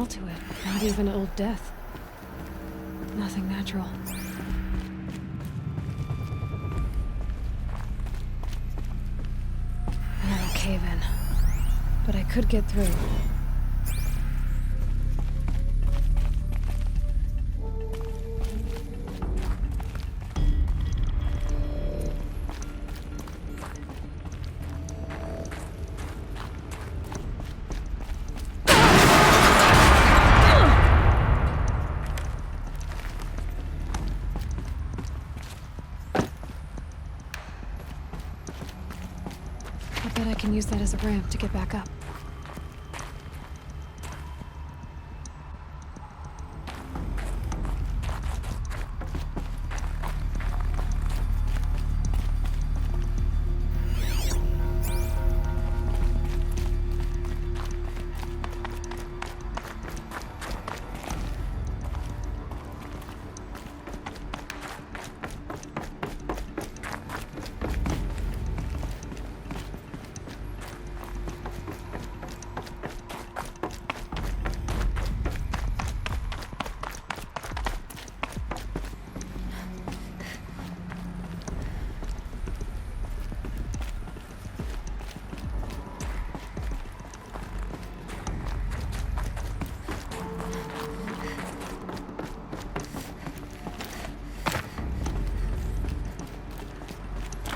smell to it. Not even Old Death. Nothing natural. Another cave-in. But I could get through. I bet I can use that as a ramp to get back up.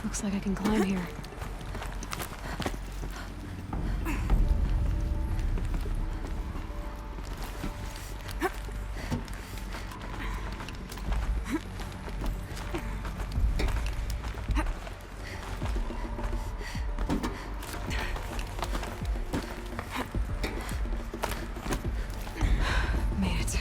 Looks like I can climb here. Made it.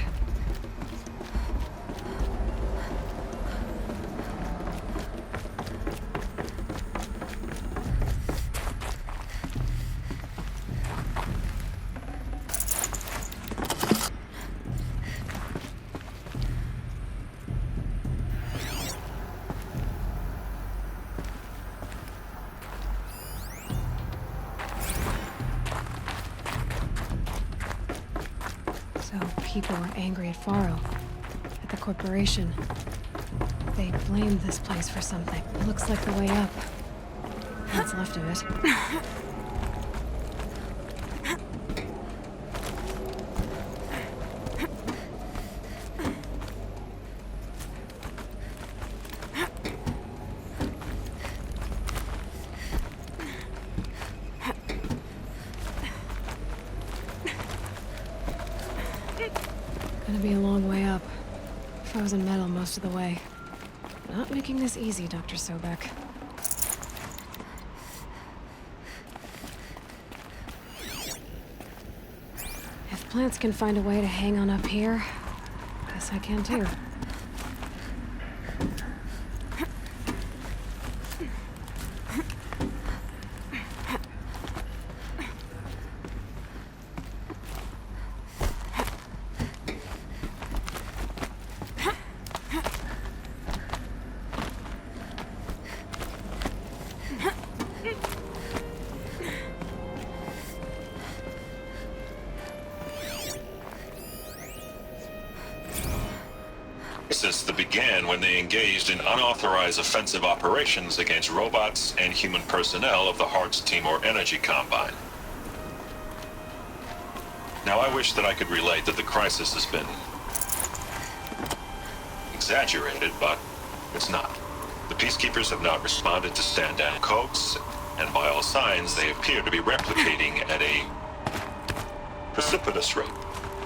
So people were angry at Faro, at the corporation. They blamed this place for something. Looks like the way up. What's left of it. Gonna be a long way up. Frozen metal most of the way. Not making this easy, Dr. Sobek. If plants can find a way to hang on up here, guess I can too. Since the began when they engaged in unauthorized offensive operations against robots and human personnel of the Hearts Timor Energy Combine. Now I wish that I could relate that the crisis has been exaggerated, but it's not. The peacekeepers have not responded to stand-down codes, and by all signs they appear to be replicating at a precipitous rate.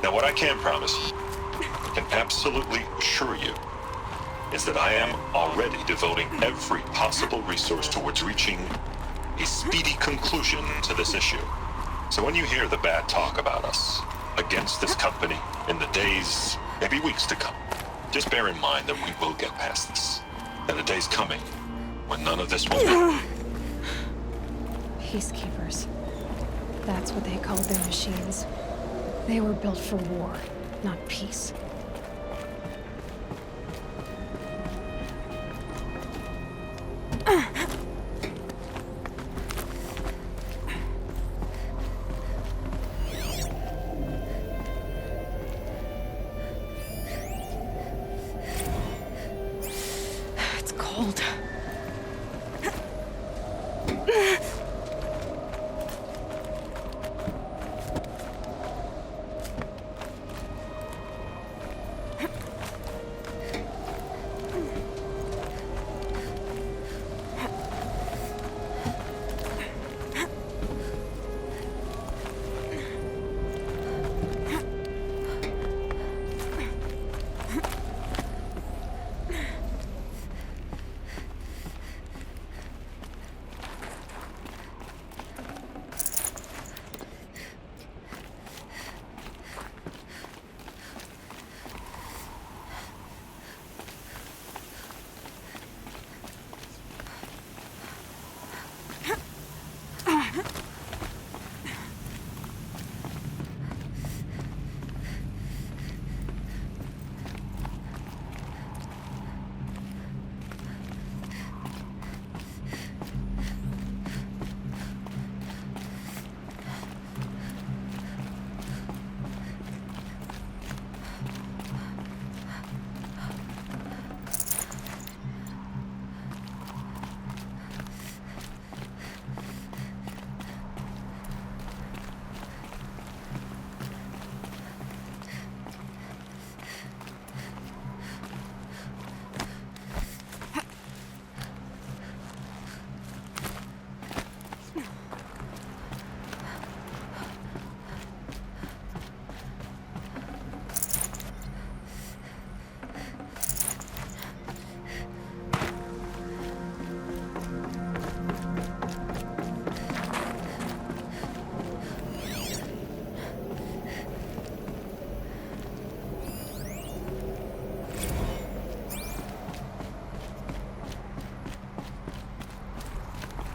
Now what I can promise can absolutely assure you is that I am already devoting every possible resource towards reaching a speedy conclusion to this issue. So when you hear the bad talk about us against this company in the days, maybe weeks to come, just bear in mind that we will get past this. And a day's coming when none of this will matter. Peacekeepers. That's what they called their machines. They were built for war, not peace.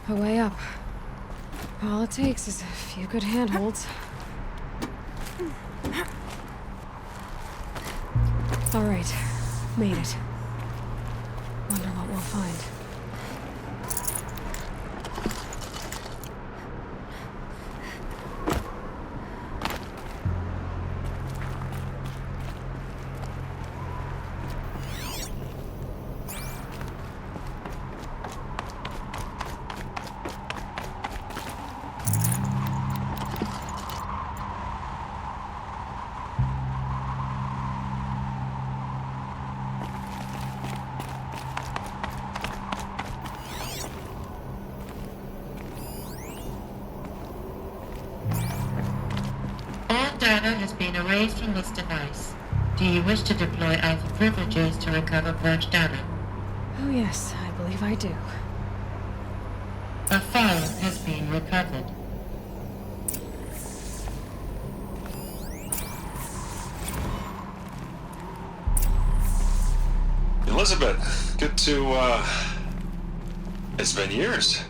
A way up. All it takes is a few good handholds. All right, made it. Wonder what we'll find. All data has been erased from this device. Do you wish to deploy Alpha privileges to recover purged data? Oh yes, I believe I do. A file has been recovered. Elizabeth, good to, it's been years.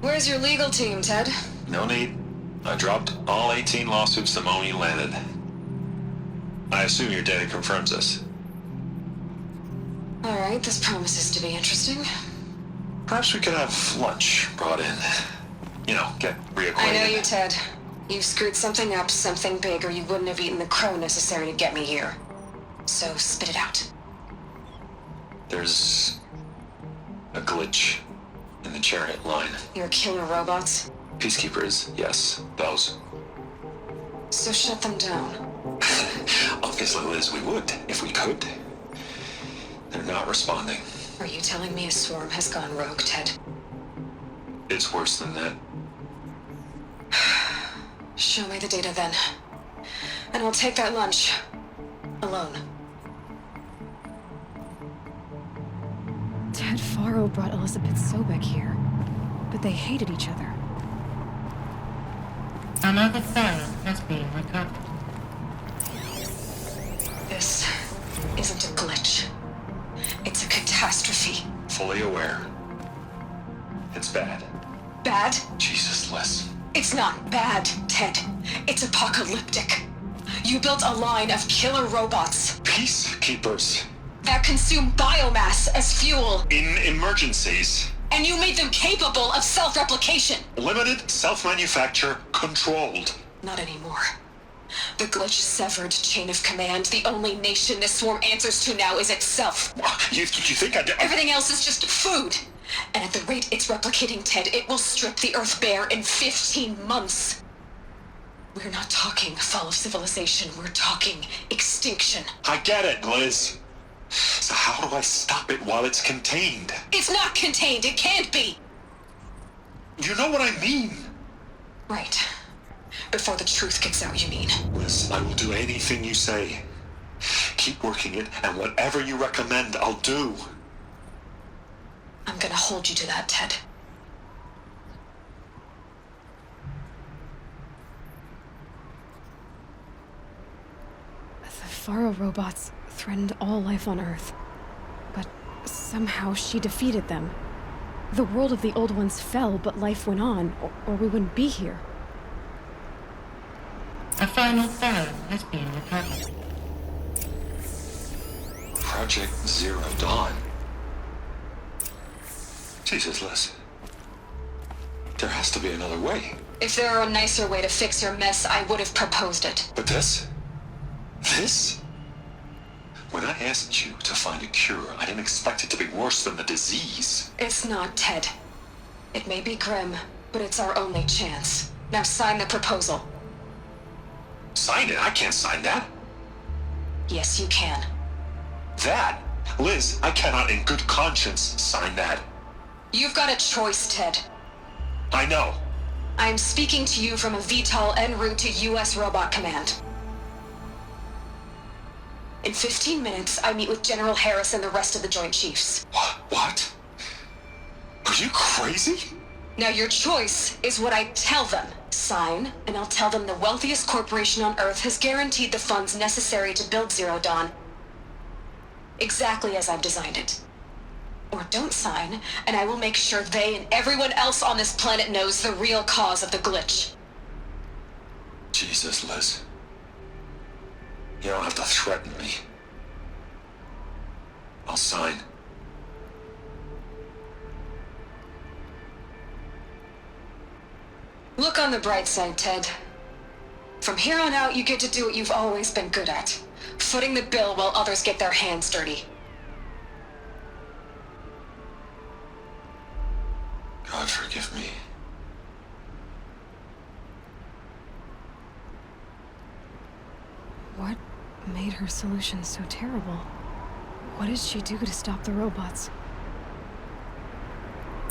Where's your legal team, Ted? No need. I dropped all 18 lawsuits the moment you landed. I assume your data confirms this. All right, this promises to be interesting. Perhaps we could have lunch brought in. You know, get reacquainted. I know you, Ted. You've screwed something up, something big, or you wouldn't have eaten the crow necessary to get me here. So spit it out. There's a glitch in the chariot line. Your killer robots? Peacekeepers, yes, those. So shut them down. Obviously, Liz, we would, if we could. They're not responding. Are you telling me a swarm has gone rogue, Ted? It's worse than that. Show me the data then. And I'll take that lunch. Alone. Ted Faro brought Elizabeth Sobek here, but they hated each other. Another file has been recovered. This isn't a glitch. It's a catastrophe. Fully aware. It's bad. Bad? Jesus, Liz. It's not bad, Ted. It's apocalyptic. You built a line of killer robots Peacekeepers. that consume biomass as fuel, In emergencies. and you made them capable of self-replication. Limited, self-manufacture, controlled. Not anymore. The glitch severed chain of command. The only nation this swarm answers to now is itself. You think I did? Everything else is just food. And at the rate it's replicating, Ted, it will strip the Earth bare in 15 months. We're not talking fall of civilization. We're talking extinction. I get it, Liz. So how do I stop it while it's contained? It's not contained. It can't be. You know what I mean? Right. Before the truth gets out, you mean? Liz, I will do anything you say. Keep working it, and whatever you recommend, I'll do. I'm gonna hold you to that, Ted. The Faro robots threatened all life on Earth, but somehow she defeated them. The world of the Old Ones fell, but life went on, or we wouldn't be here. A final file has been recovered. Project Zero Dawn. Jesus, Liz. There has to be another way. If there were a nicer way to fix your mess, I would have proposed it. But this? This? When I asked you to find a cure, I didn't expect it to be worse than the disease. It's not, Ted. It may be grim, but it's our only chance. Now sign the proposal. Sign it? I can't sign that. Yes, you can. That? Liz, I cannot in good conscience sign that. You've got a choice, Ted. I know. I am speaking to you from a VTOL en route to U.S. Robot Command. In 15 minutes, I meet with General Harris and the rest of the Joint Chiefs. What? Are you crazy? Now your choice is what I tell them. Sign, and I'll tell them the wealthiest corporation on Earth has guaranteed the funds necessary to build Zero Dawn. Exactly as I've designed it. or don't sign, and I will make sure they and everyone else on this planet knows the real cause of the glitch. Jesus, Liz. You don't have to threaten me. I'll sign. Look on the bright side, Ted. From here on out, you get to do what you've always been good at. Footing the bill while others get their hands dirty. God forgive me. What made her solution so terrible? What did she do to stop the robots?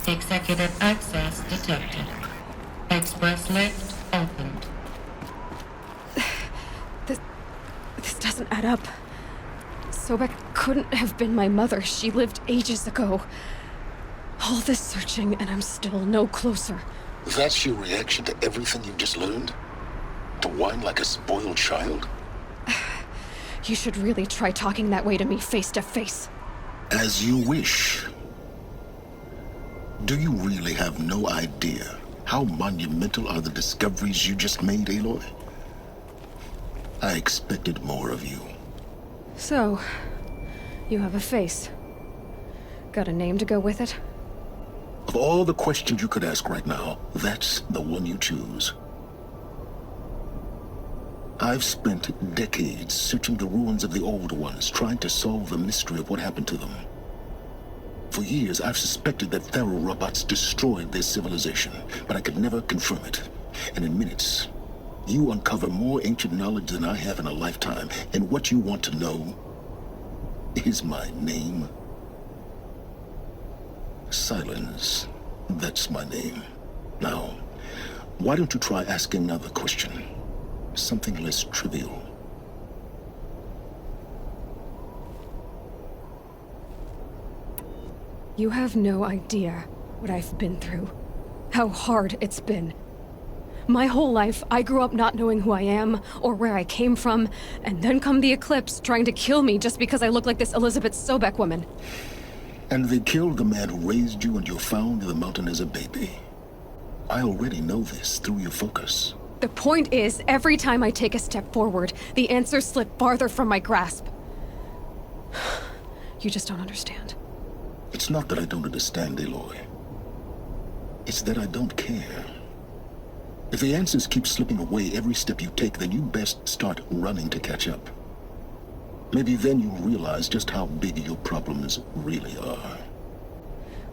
Executive access detected. Express lift opened. This doesn't add up. Sobek couldn't have been my mother. She lived ages ago. All this searching, and I'm still no closer. That's your reaction to everything you've just learned? To whine like a spoiled child? You should really try talking that way to me face to face. As you wish. Do you really have no idea how monumental are the discoveries you just made, Aloy? I expected more of you. So, you have a face. Got a name to go with it? Of all the questions you could ask right now, that's the one you choose. I've spent decades searching the ruins of the old ones, trying to solve the mystery of what happened to them. For years, I've suspected that Faro robots destroyed their civilization, but I could never confirm it. And in minutes, you uncover more ancient knowledge than I have in a lifetime, and what you want to know is my name. Sylens. That's my name. Now, why don't you try asking another question? Something less trivial. You have no idea what I've been through. How hard it's been. My whole life, I grew up not knowing who I am or where I came from, and then come the Eclipse trying to kill me just because I look like this Elizabeth Sobek woman. And they killed the man who raised you and you were found in the mountain as a baby. I already know this through your focus. The point is, every time I take a step forward, the answers slip farther from my grasp. You just don't understand. It's not that I don't understand, Aloy. It's that I don't care. If the answers keep slipping away every step you take, then you best start running to catch up. Maybe then you'll realize just how big your problems really are.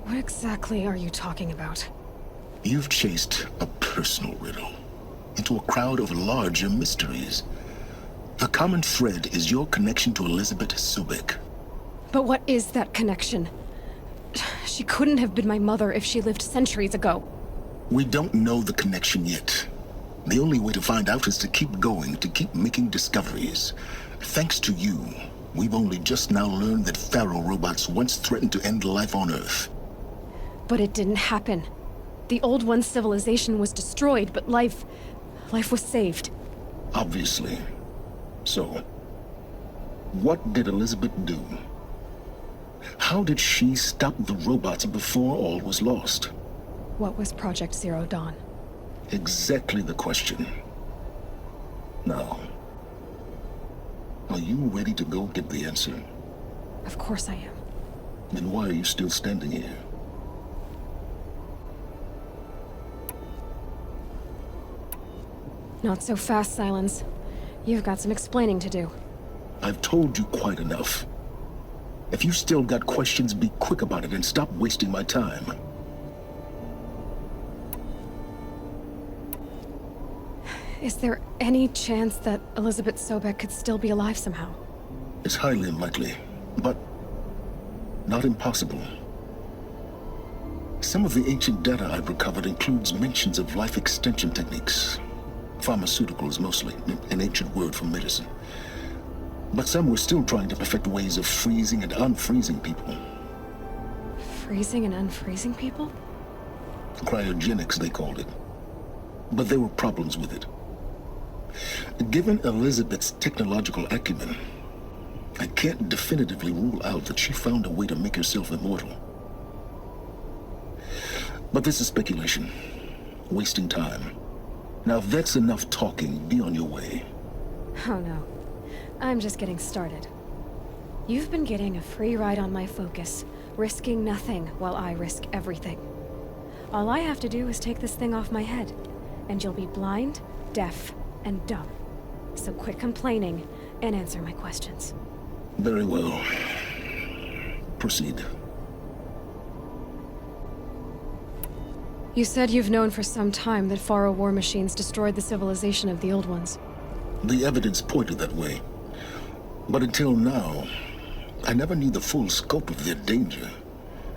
What exactly are you talking about? You've chased a personal riddle into a crowd of larger mysteries. The common thread is your connection to Elizabeth Sobek. But what is that connection? She couldn't have been my mother if she lived centuries ago. We don't know the connection yet. The only way to find out is to keep going, to keep making discoveries. Thanks to you, we've only just now learned that Faro robots once threatened to end life on Earth. But it didn't happen. The Old One's civilization was destroyed, but life was saved. Obviously. So, what did Elizabeth do? How did she stop the robots before all was lost? What was Project Zero Dawn? Exactly the question. Now, are you ready to go get the answer? Of course I am. Then why are you still standing here? Not so fast, Sylens. You've got some explaining to do. I've told you quite enough. If you still got questions, be quick about it and stop wasting my time. Is there any chance that Elizabeth Sobek could still be alive somehow? It's highly unlikely, but not impossible. Some of the ancient data I've recovered includes mentions of life extension techniques. Pharmaceuticals, mostly, an ancient word for medicine. But some were still trying to perfect ways of freezing and unfreezing people. Freezing and unfreezing people? Cryogenics, they called it. But there were problems with it. Given Elizabeth's technological acumen, I can't definitively rule out that she found a way to make herself immortal. But this is speculation. Wasting time. Now, if that's enough talking, be on your way. Oh no. I'm just getting started. You've been getting a free ride on my focus, risking nothing while I risk everything. All I have to do is take this thing off my head, and you'll be blind, deaf, and dumb. So quit complaining and answer my questions. Very well. Proceed. You said you've known for some time that Faro war machines destroyed the civilization of the Old Ones. The evidence pointed that way. But until now, I never knew the full scope of their danger.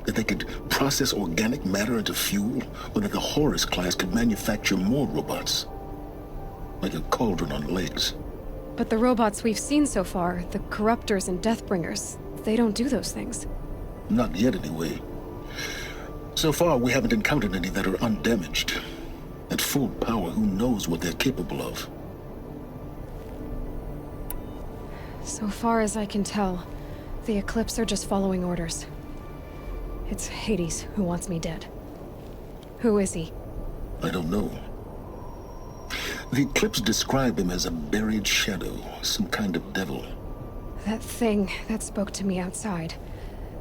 That they could process organic matter into fuel, or that the Horus class could manufacture more robots. Like a cauldron on legs. But the robots we've seen so far, the Corruptors and Deathbringers, they don't do those things. Not yet, anyway. So far, we haven't encountered any that are undamaged. At full power, who knows what they're capable of? So far as I can tell, the Eclipse are just following orders. It's Hades who wants me dead. Who is he? I don't know. The Eclipse describe him as a buried shadow, some kind of devil. That thing that spoke to me outside,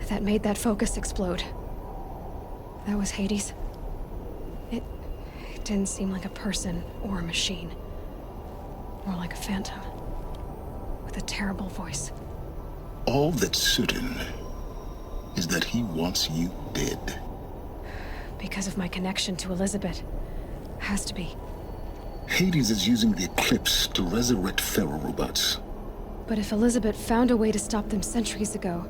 that made that focus explode. That was Hades. It didn't seem like a person or a machine. More like a phantom. With a terrible voice. All that's certain is that he wants you dead. Because of my connection to Elizabeth. Has to be. Hades is using the Eclipse to resurrect Pharaoh robots. But if Elizabeth found a way to stop them centuries ago,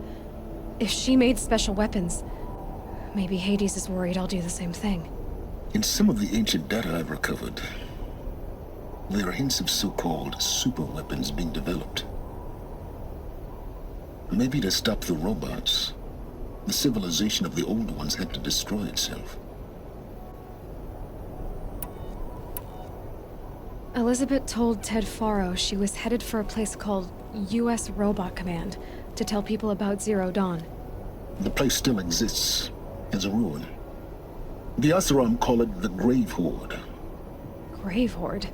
if she made special weapons, maybe Hades is worried I'll do the same thing. In some of the ancient data I've recovered, there are hints of so-called super weapons being developed. Maybe to stop the robots, the civilization of the old ones had to destroy itself. Elizabeth told Ted Faro she was headed for a place called U.S. Robot Command to tell people about Zero Dawn. The place still exists, as a ruin. The Asaram call it the Grave Horde. Grave Horde?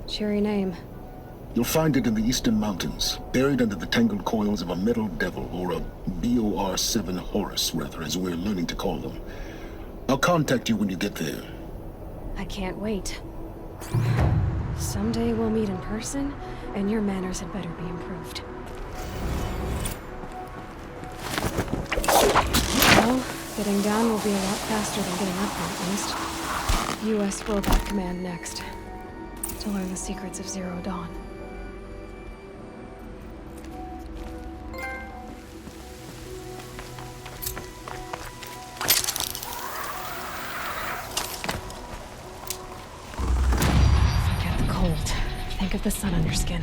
Cheery name. You'll find it in the eastern mountains, buried under the tangled coils of a metal devil, or a BOR-7 Horus, rather, as we're learning to call them. I'll contact you when you get there. I can't wait. Someday we'll meet in person, and your manners had better be improved. Well, getting down will be a lot faster than getting up here, at least. U.S. Robot Command next. To learn the secrets of Zero Dawn. Forget the cold. Think of the sun on your skin.